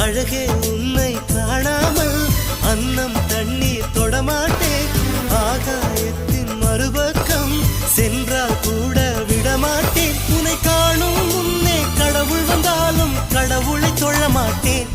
அழகே உன்னை காணாமல் அன்னம் தண்ணீர் தொடமாட்டேன். ஆகாயத்தின் மறுபக்கம் சென்றால் கூட விடமாட்டேன். உன்னை காணும் முன்னே கடவுள் வந்தாலும் கடவுளை தொழ மாட்டேன்.